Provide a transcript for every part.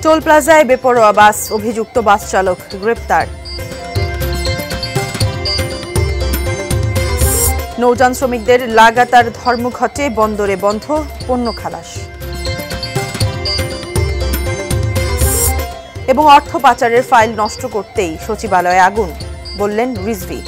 Toll প্লাজায় বেপরোয়া বাস, অভিযুক্ত বাস চালক গ্রেপ্তার। নৌযান শ্রমিকদের লাগাতার ধর্মঘটে বন্দরে বন্ধ পণ্য খালাস। এবং অর্থ পাচারের ফাইল নষ্ট করতেই সচিবালয়ে আগুন, বললেন রিজভী।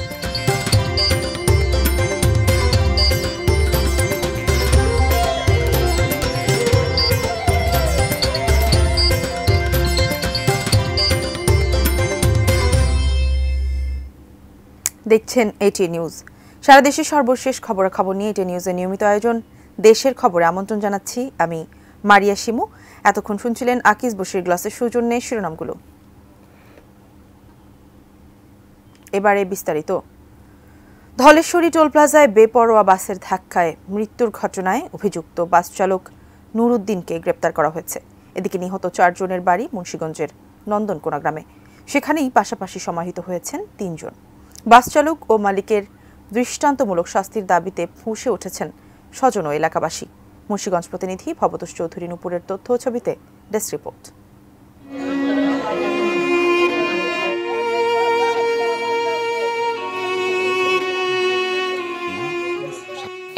দেখছেন এটি নিউজ। সারা দেশের সর্বশেষ খবরাখবর নিয়ে এটি নিউজের নিয়মিত আয়োজন দেশের খবরে আমন্ত্রণ জানাচ্ছি আমি মারিয়া শিমু। এতক্ষণ শুনছিলেন আকিজ বশির গ্লাসের সৌজন্যে শিরোনামগুলো। এবারে বিস্তারিত। ধলেশ্বরী টোল প্লাজায় বেপরোয়া বাসের ধাক্কায় মৃত্যুর ঘটনায় অভিযুক্ত বাস চালক নুরুদ্দিনকে গ্রেপ্তার করা হয়েছে। এদিকে নিহত 4 জনের বাড়ি মুন্সিগঞ্জের নন্দনকোনা গ্রামে। সেখানেই পাশাপাশি সমাহিত হয়েছেন 3 জন। বাস চালক ও মালিকের দৃষ্টান্তমূলক শাস্তির দাবিতে ফুঁসে উঠেছেন স্বজন ও এলাকাবাসী। মুন্সিগঞ্জ প্রতিনিধি ভবতোষ চৌধুরী নুপুরের তথ্য ও ছবিতে ডেস্ক রিপোর্ট।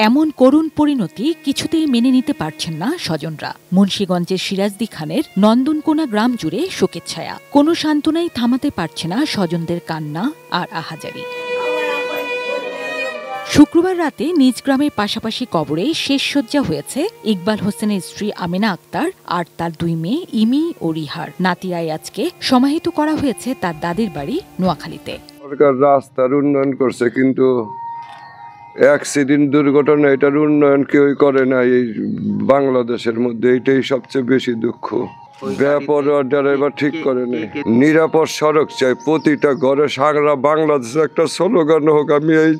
এমন করুণ পরিণতি কিছুতেই মেনে নিতে পারছেন না স্বজনরা। মুন্সিগঞ্জের সিরাজদি খানের নন্দনকোনা গ্রাম জুড়ে শোকের ছায়া। কোনো সান্ত্বনাই থামাতে পারছে না স্বজনদের কান্না আর আহাজারি। শুক্রবার রাতে নিজ গ্রামের পাশাপাশি কবরে শেষসজ্জা হয়েছে ইকবাল হোসেনের স্ত্রী আমিনা আক্তার আর তার 2 মেয়ে ইমি ও রিহার। নাতিরাই আজকে সমাহিত করা হয়েছে তার দাদির বাড়ি নোয়াখালীতে। সরকার রাস্তার উন্নয়ন করছে, কিন্তু অ্যাক্সিডেন্ট দুর্ঘটনা এটার উন্নয়ন কেউই করে না এই বাংলাদেশের মধ্যে। এটাই সবচেয়ে বেশি দুঃখ। বেপরোয়া ড্রাইভার ঠিক করে নেই। নিরাপদ সড়ক চাই প্রতিটা ঘরে, সারা বাংলাদেশে একটা স্লোগান হোক, আমি এই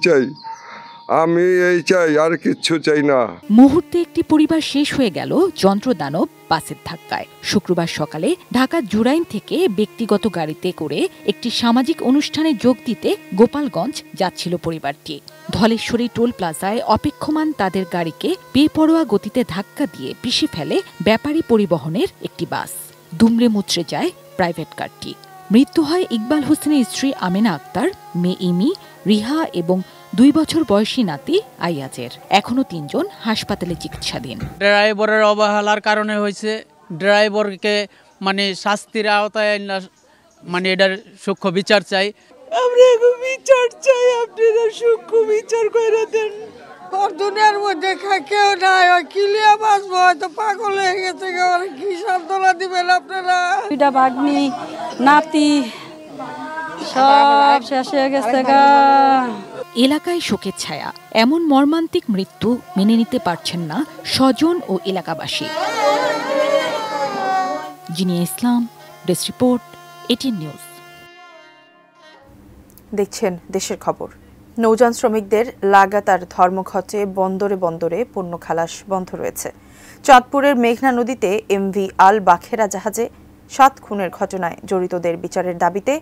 চাই, আর কিচ্ছু চাই না। মুহূর্তে একটি পরিবার শেষ হয়ে গেল যন্ত্রদানব বাসের ধাক্কায়। শুক্রবার সকালে ঢাকা জুরাইন থেকে ব্যক্তিগত গাড়িতে করে একটি সামাজিক অনুষ্ঠানে যোগ দিতে গোপালগঞ্জ যাচ্ছিল পরিবারটি। ধলেশ্বরী টোল প্লাজায় অপেক্ষমান তাদের গাড়িকে বেপরোয়া গতিতে ধাক্কা দিয়ে পিষে ফেলে ব্যাপারী পরিবহনের একটি বাস। দুমড়ে মুচড়ে যায় প্রাইভেট কারটি। মৃত্যু হয় ইকবাল হোসেনের স্ত্রী আমিনা আক্তার, মেয়ে ইমি, রিহা এবং 2 বছর বয়সী নাতি আইয়াজের। এখনো 3 জন হাসপাতালে চিকিৎসাধীন। ড্রাইভারের অবহেলার কারণে হয়েছে। ড্রাইভারকে শাস্তির আওতায় এটার সূক্ষ্ম বিচার চাই। আমরা বিচার চাই, আপনারা সূক্ষ্ম বিচার করে দেন। দুনিয়ার মধ্যে কেউ নাই, কিলিয়া বাঁচবো, হয়তো পাগল হয়ে গেছে। কি সান্ত্বনা দিবেন আপনারা? 2টা ভাগ্নি, নাতি সব শেষ হয়ে গেছে গা। এলাকায় শোকের ছায়া। এমন মর্মান্তিক মৃত্যু মেনে নিতে পারছেন না স্বজন ও এলাকাবাসী। জিনিয়া ইসলাম, ডেস্ক রিপোর্ট, এটি নিউজ। দেখছেন দেশের খবর। নৌযান শ্রমিকদের লাগাতার ধর্মঘটে বন্দরে বন্দরে পণ্য খালাস বন্ধ রয়েছে। চাঁদপুরের মেঘনা নদীতে এমভি আল বাখেরা জাহাজে 7 খুনের ঘটনায় জড়িতদের বিচারের দাবিতে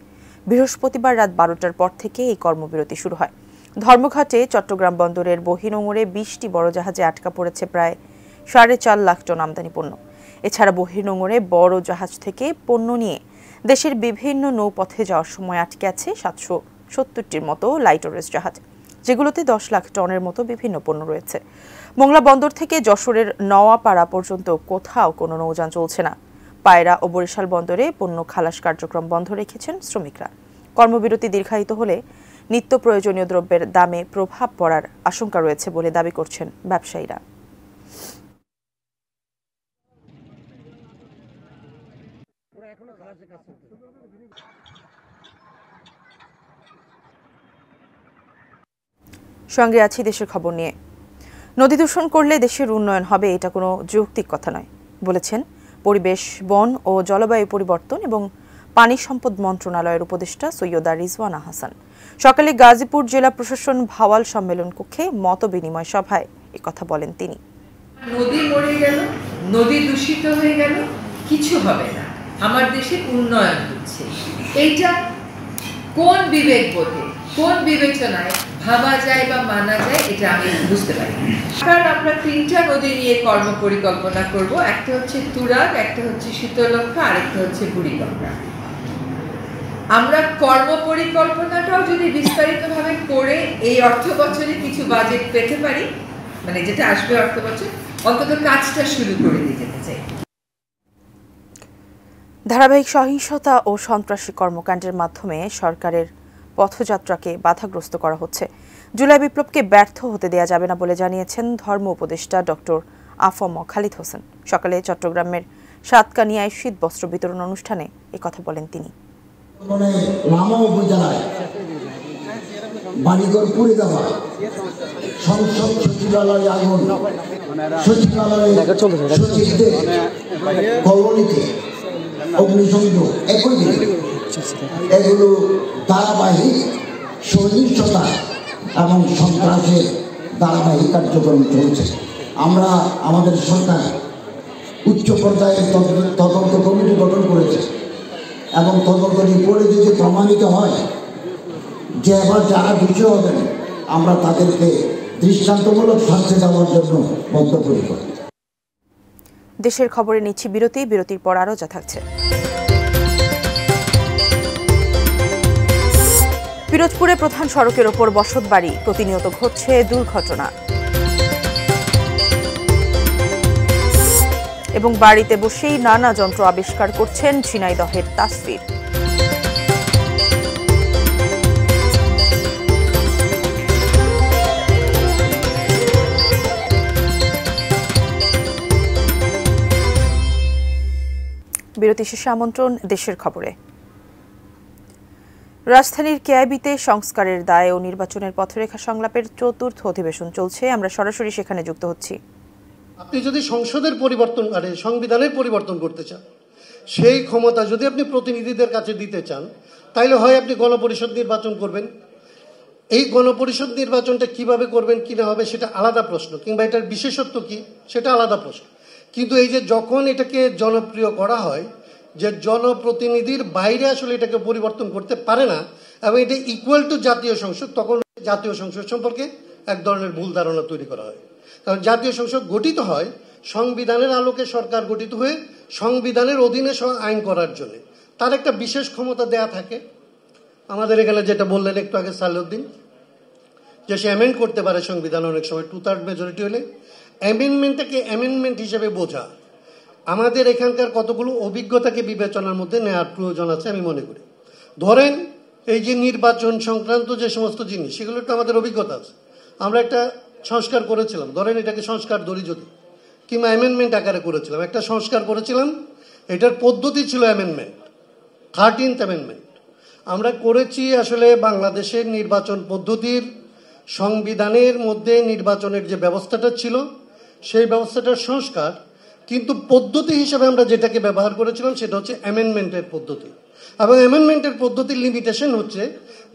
বৃহস্পতিবার রাত 12টার পর থেকে এই কর্মবিরতি শুরু হয়। ধর্মঘটে চট্টগ্রাম বন্দরের বহির্নোঙরে 20টি বড় জাহাজে আটকা পড়েছে প্রায় 4.5 লাখ টন আমদানি পণ্য। এছাড়া বহির্নোঙরে বড় জাহাজ থেকে পণ্য নিয়ে দেশের বিভিন্ন নৌপথে যাওয়ার সময় আটকে আছে 770টির মতো লাইটরেস জাহাজ, যেগুলোতে 10 লাখ টনের মতো বিভিন্ন পণ্য রয়েছে। মোংলা বন্দর থেকে যশোরের নওয়াপাড়া পর্যন্ত কোথাও কোনো নৌযান চলছে না। পায়রা ও বরিশাল বন্দরে পণ্য খালাস কার্যক্রম বন্ধ রেখেছেন শ্রমিকরা। কর্মবিরতি দীর্ঘায়িত হলে নিত্য প্রয়োজনীয় দ্রব্যের দামে প্রভাব পড়ার আশঙ্কা রয়েছে বলে দাবি করছেন ব্যবসায়ীরা। সঙ্গে আছি দেশের খবর নিয়ে। নদী দূষণ করলে দেশের উন্নয়ন হবে, এটা কোনো যৌক্তিক কথা নয় বলেছেন পরিবেশ, বন ও জলবায়ু পরিবর্তন এবং পানি সম্পদ মন্ত্রণালয়ের উপদেষ্টা সৈয়দা রিজওয়ানা হাসান। সকালে গাজীপুর জেলা প্রশাসন ভাওয়াল সম্মেলন কক্ষে মত বিনিময় সভায় কথা বলেন তিনি। নদী মরে গেল, নদী দূষিত হয়ে গেল, কিছু হবে না, আমার দেশে উন্নয়ন হচ্ছে, এইটা কোন বিবেক বোধে কোন বিবেচনায় ভাবা যায় বা মানা যায় এটা আমি বুঝতে পারি। কারণ আমরা 3টা নদী নিয়ে কর্ম পরিকল্পনা করব, একটা হচ্ছে তুরাগ, একটা হচ্ছে শীতলক্ষ্যা, আরেকটা হচ্ছে বুড়িগঙ্গা। আমরা কর্ম পরিকল্পনাটাও যদি বিস্তারিতভাবে করে এই অর্থ বছরে কিছু বাজেট পেতে পারি, মানে যেটা আসবে অর্থ বছর, অন্তত কাজটা শুরু করে দিয়ে যেতে চাই। ধারাবাহিক সহিংসতা ও সন্ত্রাসী কর্মকাণ্ডের মাধ্যমে সরকারের পথযাত্রাকে বাধাগ্রস্ত করা হচ্ছে। জুলাই বিপ্লবকে ব্যর্থ হতে দেয়া যাবে না বলে জানিয়েছেন ধর্ম উপদেষ্টা ডক্টর আফম খালিদ হোসেন। সকালে চট্টগ্রামের সাতকানিয়ায় শীত বস্ত্র বিতরণ অনুষ্ঠানে একথা বলেন তিনি। লামা উপজেলায় বাড়িঘর পুড়ে দেওয়া, সংসদ সচিবালয়ে আগুন, সচিবালয়ে সচিবদের কলোনিতে অগ্নিসংযোগ, একই দিনে এগুলো ধারাবাহিক সহিংসতা এবং সন্ত্রাসের ধারাবাহিক কার্যক্রম চলছে। আমরা আমাদের সরকার উচ্চ পর্যায়ের তদন্ত কমিটি গঠন করেছে এবং তদন্ত রিপোর্টে যদি প্রমাণিত হয় যে এবার যারা দোষী হবেন আমরা তাদেরকে দৃষ্টান্তমূলক শাস্তি দেওয়ার জন্য বদ্ধপরিকর। দেশের খবরে নিচ্ছি বিরতি, বিরতির পর আরও যা থাকছে। পিরোজপুরে প্রধান সড়কের ওপর বসতবাড়ি, প্রতিনিয়ত ঘটছে দুর্ঘটনা। এবং বাড়িতে বসেই নানা যন্ত্র আবিষ্কার করছেন ঝিনাইদহের তাসফির। বিরতি শেষে আমন্ত্রণ দেশের খবরে। রাজধানীর কেআইবিতে সংস্কারের দায় ও নির্বাচনের পথরেখা সংলাপের ৪র্থ অধিবেশন চলছে। আমরা সরাসরি সেখানে যুক্ত হচ্ছি। আপনি যদি সংসদের পরিবর্তন মানে সংবিধানের পরিবর্তন করতে চান, সেই ক্ষমতা যদি আপনি প্রতিনিধিদের কাছে দিতে চান, তাইলে হয় আপনি গণপরিষদ নির্বাচন করবেন। এই গণপরিষদ নির্বাচনটা কিভাবে করবেন কি না হবে সেটা আলাদা প্রশ্ন, কিংবা এটার বিশেষত্ব কি সেটা আলাদা প্রশ্ন। কিন্তু এই যে যখন এটাকে জনপ্রিয় করা হয় যে জনপ্রতিনিধির বাইরে আসলে এটাকে পরিবর্তন করতে পারে না এবং এটা ইকুয়াল টু জাতীয় সংসদ, তখন জাতীয় সংসদ সম্পর্কে এক ধরনের ভুল ধারণা তৈরি করা হয়। কারণ জাতীয় সংসদ গঠিত হয় সংবিধানের আলোকে, সরকার গঠিত হয়ে সংবিধানের অধীনে আইন করার জন্য তার একটা বিশেষ ক্ষমতা দেয়া থাকে। আমাদের এখানে যেটা বললেন একটু আগে সালেউদ্দিন, যে সে অ্যামেন্ড করতে পারে সংবিধান অনেক সময় 2/3 মেজরিটি হলে। অ্যামেন্ডমেন্টটাকে অ্যামেন্ডমেন্ট হিসেবে বোঝা আমাদের এখানকার কতগুলো অভিজ্ঞতাকে বিবেচনার মধ্যে নেওয়ার প্রয়োজন আছে আমি মনে করি। ধরেন এই যে নির্বাচন সংক্রান্ত যে সমস্ত জিনিস, সেগুলো তো আমাদের অভিজ্ঞতা আছে। আমরা একটা সংস্কার করেছিলাম, ধরেন এটাকে সংস্কার ধরি যদি, কিংবা অ্যামেন্ডমেন্ট আকারে করেছিলাম, একটা সংস্কার করেছিলাম, এটার পদ্ধতি ছিল অ্যামেন্ডমেন্ট, 13th অ্যামেন্ডমেন্ট আমরা করেছি। আসলে বাংলাদেশের নির্বাচন পদ্ধতির সংবিধানের মধ্যে নির্বাচনের যে ব্যবস্থাটা ছিল সেই ব্যবস্থাটার সংস্কার, কিন্তু পদ্ধতি হিসেবে আমরা যেটাকে ব্যবহার করেছিলাম সেটা হচ্ছে অ্যামেন্ডমেন্টের পদ্ধতি। এবং অ্যামেন্ডমেন্টের পদ্ধতির লিমিটেশন হচ্ছে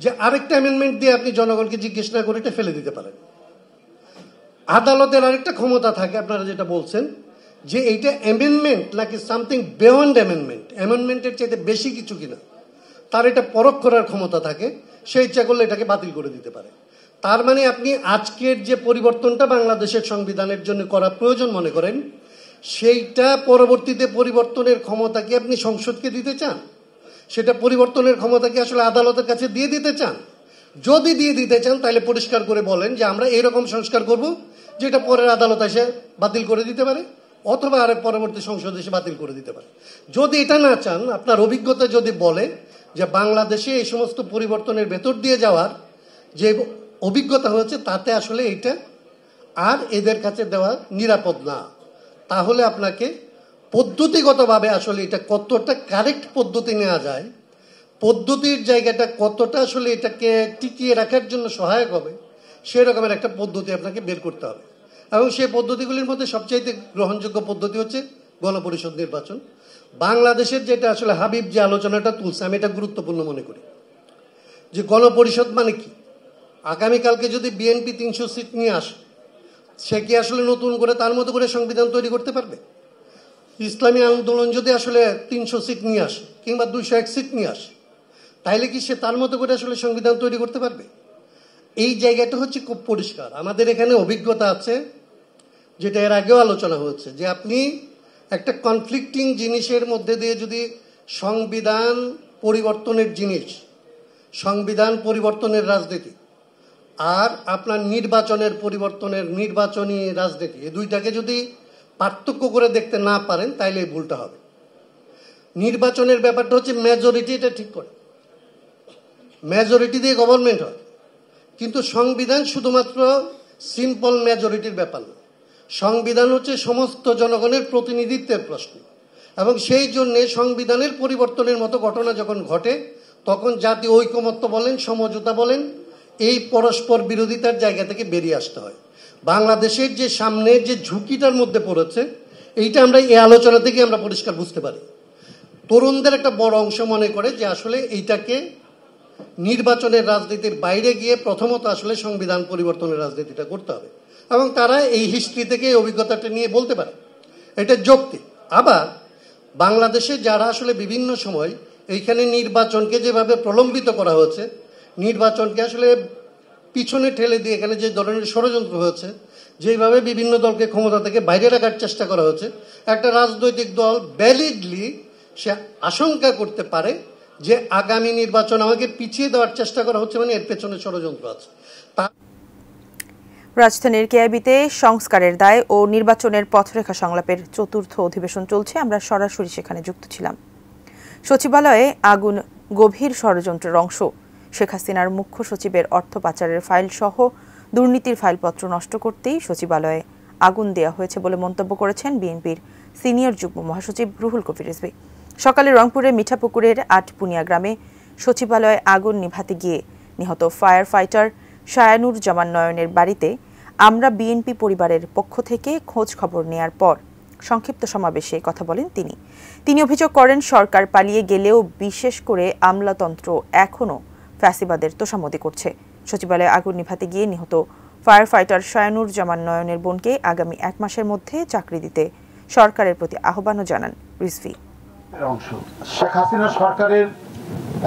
যে আরেকটা অ্যামেন্ডমেন্ট দিয়ে আপনি জনগণকে জিজ্ঞেস না করে এটা ফেলে দিতে পারেন। আদালতের আরেকটা ক্ষমতা থাকে, আপনারা যেটা বলছেন যে এইটা অ্যামেন্ডমেন্ট নাকি সামথিং বিয়ন্ড অ্যামেন্ডমেন্ট, অ্যামেন্ডমেন্টের চাইতে বেশি কিছু কিনা, তার এটা পরখ করার ক্ষমতা থাকে। সেই ইচ্ছা করলে এটাকে বাতিল করে দিতে পারে। তার মানে আপনি আজকের যে পরিবর্তনটা বাংলাদেশের সংবিধানের জন্য করা প্রয়োজন মনে করেন, সেইটা পরবর্তীতে পরিবর্তনের ক্ষমতা কি আপনি সংসদকে দিতে চান? সেটা পরিবর্তনের ক্ষমতা কি আসলে আদালতের কাছে দিয়ে দিতে চান? যদি দিয়ে দিতে চান তাহলে পরিষ্কার করে বলেন যে আমরা এরকম সংস্কার করব যেটা পরের আদালত এসে বাতিল করে দিতে পারে, অথবা আরেক পরবর্তী সংসদ এসে বাতিল করে দিতে পারে। যদি এটা না চান, আপনার অভিজ্ঞতা যদি বলে যে বাংলাদেশে এই সমস্ত পরিবর্তনের ভেতর দিয়ে যাওয়ার যে অভিজ্ঞতা হয়েছে তাতে আসলে এটা আর এদের কাছে দেওয়া নিরাপদ না, তাহলে আপনাকে পদ্ধতিগতভাবে আসলে এটা কতটা কারেক্ট পদ্ধতি নেওয়া যায়, পদ্ধতির জায়গাটা কতটা আসলে এটাকে টিকিয়ে রাখার জন্য সহায়ক হবে, সেরকমের একটা পদ্ধতি আপনাকে বের করতে হবে। এবং সেই পদ্ধতিগুলির মধ্যে সবচাইতে গ্রহণযোগ্য পদ্ধতি হচ্ছে গণপরিষদ নির্বাচন। বাংলাদেশের যেটা আসলে হাবিব যে আলোচনাটা তুলছে, আমি এটা গুরুত্বপূর্ণ মনে করি যে গণপরিষদ মানে কি। আগামীকালকে যদি বিএনপি 300 সিট নিয়ে আসে, সে কি আসলে নতুন করে তার মতো করে সংবিধান তৈরি করতে পারবে? ইসলামী আন্দোলন যদি আসলে 300 সিট নিয়ে আসে কিংবা 201 সিট নিয়ে আসে, তাইলে কি সে তার মতো করে আসলে সংবিধান তৈরি করতে পারবে? এই জায়গাটা হচ্ছে খুব পরিষ্কার। আমাদের এখানে অভিজ্ঞতা আছে, যেটা এর আগেও আলোচনা হয়েছে, যে আপনি একটা কনফ্লিক্টিং জিনিসের মধ্যে দিয়ে যদি সংবিধান পরিবর্তনের জিনিস, সংবিধান পরিবর্তনের রাজনীতি আর আপনার নির্বাচনের পরিবর্তনের নির্বাচনী রাজনীতি, এই দুইটাকে যদি পার্থক্য করে দেখতে না পারেন তাইলে এই ভুলটা হবে। নির্বাচনের ব্যাপারটা হচ্ছে মেজরিটি এটা ঠিক করে, মেজরিটি দিয়ে গভর্নমেন্ট হয়, কিন্তু সংবিধান শুধুমাত্র সিম্পল মেজরিটির ব্যাপার না। সংবিধান হচ্ছে সমস্ত জনগণের প্রতিনিধিত্বের প্রশ্ন, এবং সেই জন্যে সংবিধানের পরিবর্তনের মতো ঘটনা যখন ঘটে তখন জাতীয় ঐকমত্য বলেন, সমঝোতা বলেন, এই পরস্পর বিরোধিতার জায়গা থেকে বেরিয়ে আসতে হয়। বাংলাদেশের যে সামনে যে ঝুঁকিটার মধ্যে পড়েছে, এইটা আমরা এই আলোচনা থেকে আমরা পরিষ্কার বুঝতে পারি। তরুণদের একটা বড় অংশ মনে করে যে আসলে এইটাকে নির্বাচনের রাজনীতির বাইরে গিয়ে প্রথমত আসলে সংবিধান পরিবর্তনের রাজনীতিটা করতে হবে, এবং তারা এই হিস্ট্রি থেকে এই অভিজ্ঞতাটা নিয়ে বলতে পারে, এটা যৌক্তিক। আবার বাংলাদেশে যারা আসলে বিভিন্ন সময় এইখানে নির্বাচনকে যেভাবে প্রলম্বিত করা হয়েছে, নির্বাচনকে আসলে পিছনে ঠেলে দিয়ে এখানে যে ধরনের ষড়যন্ত্র হয়েছে, যেভাবে বিভিন্ন দলকে ক্ষমতা থেকে বাইরে রাখার চেষ্টা করা হয়েছে, একটা রাজনৈতিক দল ভ্যালিডলি সে আশঙ্কা করতে পারে যে আগামী নির্বাচন আমাকে পিছিয়ে দেওয়ার চেষ্টা করা হচ্ছে, মানে এর পেছনে ষড়যন্ত্র আছে। রাজধানীর কেআইবিতে সংস্কারের দায় ও নির্বাচনের পথরেখা সংলাপের চতুর্থ অধিবেশন চলছে। আমরা সরাসরি সেখানে যুক্ত ছিলাম। সচিবালয়ে আগুন গভীর ষড়যন্ত্রের অংশ। শেখ হাসিনার মুখ্য সচিবের অর্থ পাচারের ফাইল সহ দুর্নীতির ফাইলপত্র নষ্ট করতেই সচিবালয়ে আগুন দেওয়া হয়েছে বলে মন্তব্য করেছেন বিএনপির সিনিয়র যুগ্ম মহাসচিব রুহুল কবির রিজভী। সকালে রংপুরের মিঠাপুকুরের আটপুনিয়া গ্রামে সচিবালয়ে আগুন নিভাতে গিয়ে নিহত ফায়ার ফাইটার শায়ানুর জামান নয়নের বাড়িতে আমরা বিএনপি পরিবারের পক্ষ থেকে খোঁজ খবর নেয়ার পর সংক্ষিপ্ত সমাবেশে কথা বলেন তিনি অভিযোগ করেন সরকার পালিয়ে গেলেও বিশেষ করে আমলাতন্ত্র এখনও ফ্যাসিবাদের তোষামদি করছে। সচিবালয়ে আগুন নিভাতে গিয়ে নিহত ফায়ার ফাইটার শায়ানুর জামান নয়নের বোনকে আগামী 1 মাসের মধ্যে চাকরি দিতে সরকারের প্রতি আহ্বানও জানান রিজভী। শেখ হাসিনা সরকারের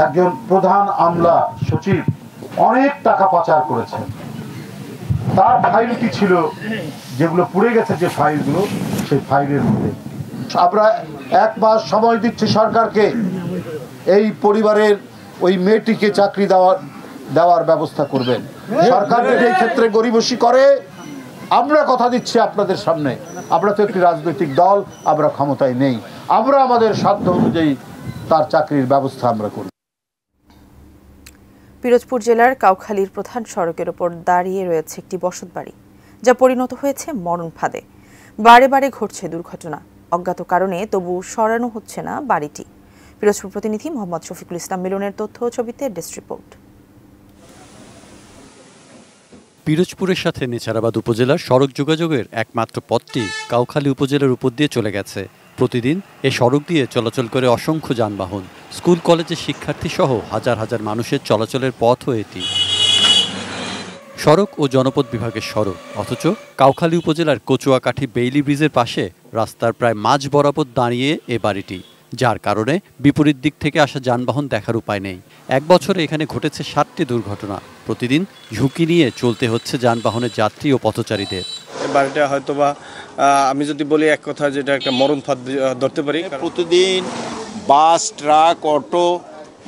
একজন প্রধান আমলা সচিব অনেক টাকা পাচার করেছেন। তার ফাইলটি ছিল যেগুলো পুড়ে গেছে, যে ফাইলগুলো, সেই ফাইলের মধ্যে আমরা 1 মাস সময় দিচ্ছি সরকারকে এই পরিবারের ওই মেয়েটিকে চাকরি দেওয়ার ব্যবস্থা করবেন। সরকার যদি এই ক্ষেত্রে গরিবসী করে, আমরা কথা দিচ্ছি আপনাদের সামনে, আমরা তো একটি রাজনৈতিক দল, আমরা ক্ষমতায় নেই, আমরা আমাদের সাধ্য অনুযায়ী তার চাকরির ব্যবস্থা আমরা করি। পিরোজপুর জেলার কাউখালীর প্রধান সড়কের ওপর দাঁড়িয়ে রয়েছে একটি বসতবাড়ি, যা পরিণত হয়েছে মরণ ফাঁদে। বারে বারে ঘটছে দুর্ঘটনা, অজ্ঞাত কারণে তবু সরানো হচ্ছে না বাড়িটি। পিরোজপুর প্রতিনিধি মোহাম্মদ শফিকুল ইসলাম মিলনের তথ্য ও ছবিতে ডেস্ক রিপোর্ট। পিরোজপুরের সাথে নেছারাবাদ উপজেলার সড়ক যোগাযোগের একমাত্র পথটি কাউখালী উপজেলার উপর দিয়ে চলে গেছে। প্রতিদিন এ সড়ক দিয়ে চলাচল করে অসংখ্য যানবাহন, স্কুল কলেজের শিক্ষার্থী সহ হাজার হাজার মানুষের চলাচলের পথও এটি। সড়ক ও জনপথ বিভাগের সড়ক, অথচ কাউখালী উপজেলার কচুয়াকাঠি বেইলি ব্রিজের পাশে রাস্তার প্রায় মাঝ বরাবর দাঁড়িয়ে এ বাড়িটি, যার কারণে বিপরীত দিক থেকে আসা যানবাহন দেখার উপায় নেই। 1 বছরে এখানে ঘটেছে 7টি দুর্ঘটনা। প্রতিদিন ঝুঁকি নিয়ে চলতে হচ্ছে যানবাহনের যাত্রী ও পথচারীদের। বাড়িটা হয়তোবা আমি যদি বলি এক কথা, যেটা একটা মরণ ফাঁদ ধরতে পারি। প্রতিদিন বাস, ট্রাক, অটো,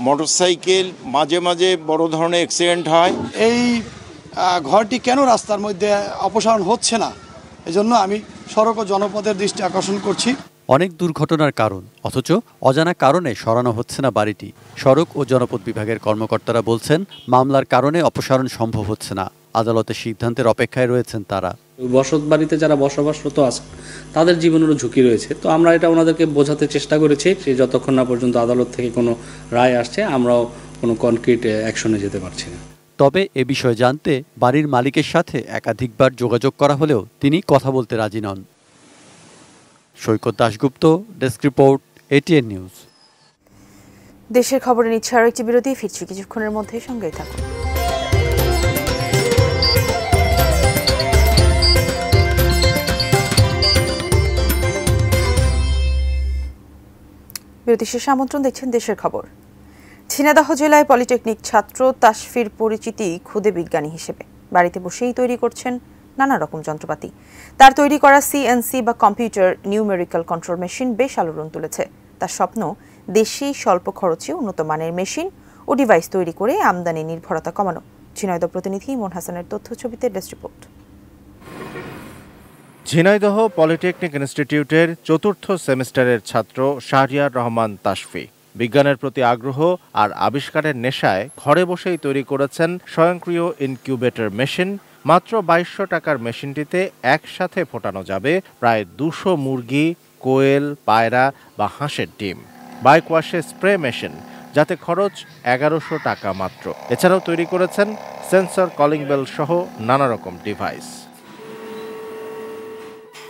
মোটরসাইকেল, মাঝে মাঝে বড় ধরনের অ্যাক্সিডেন্ট হয়। এই ঘরটি কেন রাস্তার মধ্যে অপসারণ হচ্ছে না, এজন্য আমি সড়ক ও জনপথের দৃষ্টি আকর্ষণ করছি। অনেক দুর্ঘটনার কারণ, অথচ অজানা কারণে সরানো হচ্ছে না বাড়িটি। সড়ক ও জনপথ বিভাগের কর্মকর্তারা বলছেন, মামলার কারণে অপসারণ সম্ভব হচ্ছে না। আদালতের সিদ্ধান্তের অপেক্ষায় রয়েছেন তারা। বসত বাড়িতে যারা বসবাসরত আছে তাদের জীবনেরও ঝুঁকি রয়েছে, তো আমরা এটা ওনাদেরকে বোঝাতে চেষ্টা করেছি। যতক্ষণ না পর্যন্ত আদালত থেকে কোনো রায় আসছে, আমরাও কোনো কনক্রিট অ্যাকশনে যেতে পারছি না। তবে এ বিষয়ে জানতে বাড়ির মালিকের সাথে একাধিকবার যোগাযোগ করা হলেও তিনি কথা বলতে রাজি নন। Saikat Dasgupta, desk report, ATN news. দেশের খবরে নিচ্ছে আরও একটি বিরতি, ফিরছি কিছুক্ষণের মধ্যে, সঙ্গেই থাকুন। বিরতি শেষে আমন্ত্রণ, দেখছেন দেশের খবর। ঝিনাইদহ জেলায় পলিটেকনিক ছাত্র তাসফির পরিচিতি ক্ষুদে বিজ্ঞানী হিসেবে বাড়িতে বসেই তৈরি করছেন নানা রকম যন্ত্রপাতি। তার তৈরি করা সিএনসি বা কম্পিউটার নিউমেরিক্যাল কন্ট্রোল মেশিন বেশ আলোড়ন তুলেছে। তার স্বপ্ন দেশি স্বল্প খরচে উন্নত মানের মেশিন ও ডিভাইস তৈরি করে আমদানি নির্ভরতা কমানো। ঝিনাইদহ প্রতিনিধি ইমন হাসানের তথ্য ছবিতে ডেস্ক রিপোর্ট। ঝিনাইদহ পলিটেকনিক ইনস্টিটিউটের ৪র্থ সেমিস্টারের ছাত্র শাহরিয়ার রহমান তাসফি বিজ্ঞানের প্রতি আগ্রহ আর আবিষ্কারের নেশায় ঘরে বসেই তৈরি করেছেন স্বয়ংক্রিয় ইনকিউবেটর মেশিন। মাত্র ২২০০ টাকার মেশিনটিতে একসাথে ফোটানো যাবে প্রায় ২০০ মুরগি, কোয়েল, পায়রা বা হাঁসের ডিম। বাইক ওয়াশে স্প্রে মেশিন, যাতে খরচ ১১০০ টাকা মাত্র। এছাড়াও তৈরি করেছেন সেন্সর, কলিং বেল সহ নানা রকম ডিভাইস।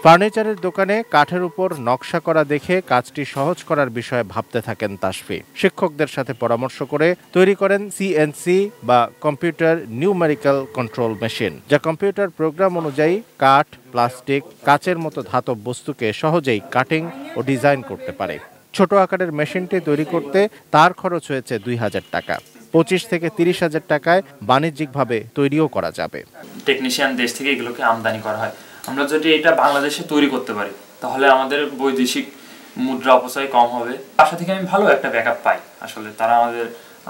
ফার্নিচারের দোকানে কাঠের উপর নকশা করা দেখে কাজটি সহজ করার বিষয়ে ভাবতে থাকেন তাসফি। শিক্ষকদের সাথে পরামর্শ করে তৈরি করেন সিএনসি বা কম্পিউটার নিউমেরিক্যাল কন্ট্রোল মেশিন, যা কম্পিউটার প্রোগ্রাম অনুযায়ী কাঠ, প্লাস্টিক, কাচের মতো ধাতব বস্তুকে সহজেই কাটিং ও ডিজাইন করতে পারে। ছোট আকারের মেশিনটি তৈরি করতে তার খরচ হয়েছে ২০০০ টাকা। ২৫ থেকে ৩০,০০০ টাকায় বাণিজ্যিকভাবে তৈরিও করা যাবে। টেকনিশিয়ান দেশ থেকে এগুলোকে আমদানি করা হয়। আমরা যদি এটা বাংলাদেশে তৈরি করতে পারি তাহলে আমাদের বৈদেশিক মুদ্রা অপচয় কম হবে। বাসা থেকে আমি ভালো একটা ব্যাকআপ পাই। আসলে তারা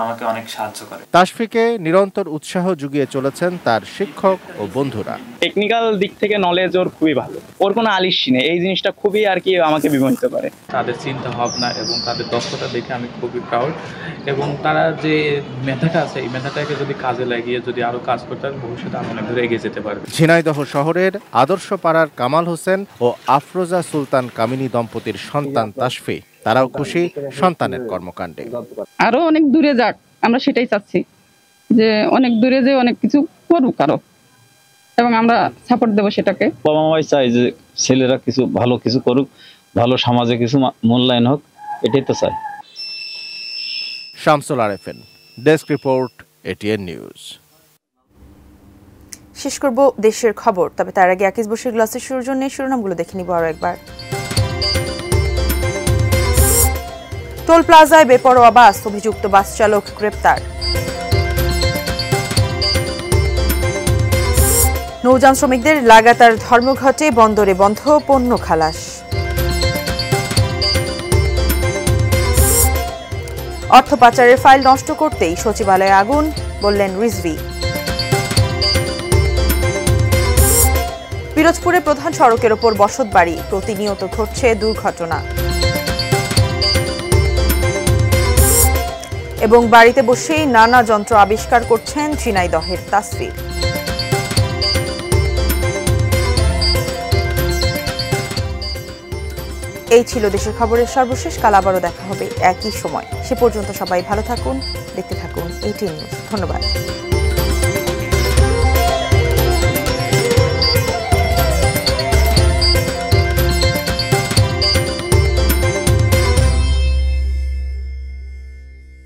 আমাকে অনেক সাহায্য করে। তাসফিকে নিরন্তর উৎসাহ জুগিয়ে চলেছেন তার শিক্ষক ও বন্ধুরা। টেকনিক্যাল দিক থেকে নলেজ ওর খুবই ভালো, ওর কোনো আলিস্যি নেই। এই জিনিসটা খুবই আর কি আমাকে বিমোহিত করে। তাদের চিন্তা ভাবনা এবং তাদের দক্ষতা দেখে আমি খুবই প্রাউড, এবং তারা যে মেধাটা আছে এই মেধাটাকে যদি কাজে লাগিয়ে যদি আরো কাজ করতে পারে ভবিষ্যতে আমি অনেক দূরে এগিয়ে যেতে পারবে। ঝিনাইদহ শহরের আদর্শ পাড়ার কামাল হোসেন ও আফরোজা সুলতান কামিনী দম্পতির সন্তান তাসফি, তারাও খুশি সন্তানের কর্মকাণ্ডে। আরো অনেক দূরে যাক, আমরা সেটাই চাচ্ছি যে অনেক দূরে যে অনেক কিছু করুক আরো, এবং আমরা সাপোর্ট দেবো সেটাকে। বাবা মাই চাই যে ছেলেরা কিছু ভালো কিছু করুক, ভালো সমাজে কিছু মূল্যায়ন হোক, এটাই তো চাই। Shamsul Arefin, desk report, ATN news. শেষ করব দেশের খবর, তবে তার আগে আকিজ বশির গ্লাসের শুরুর জন্য শিরোনামগুলো দেখে নিব আরো একবার। টোল প্লাজায় বেপরোয়া বাস, অভিযুক্ত বাস চালক গ্রেপ্তার। নৌযান শ্রমিকদের লাগাতার ধর্মঘটে বন্দরে বন্ধ পণ্য খালাস। অর্থ পাচারের ফাইল নষ্ট করতেই সচিবালয়ে আগুন, বললেন রিজভী। পিরোজপুরে প্রধান সড়কের ওপর বসতবাড়ি, প্রতিনিয়ত ঘটছে দুর্ঘটনা। এবং বাড়িতে বসেই নানা যন্ত্র আবিষ্কার করছেন ঝিনাইদহের তাসফির। এই ছিল দেশের খবরের সর্বশেষ। কাল আবারও দেখা হবে একই সময়। সে পর্যন্ত সবাই ভালো থাকুন, দেখতে থাকুন এটিএন নিউজ। ধন্যবাদ।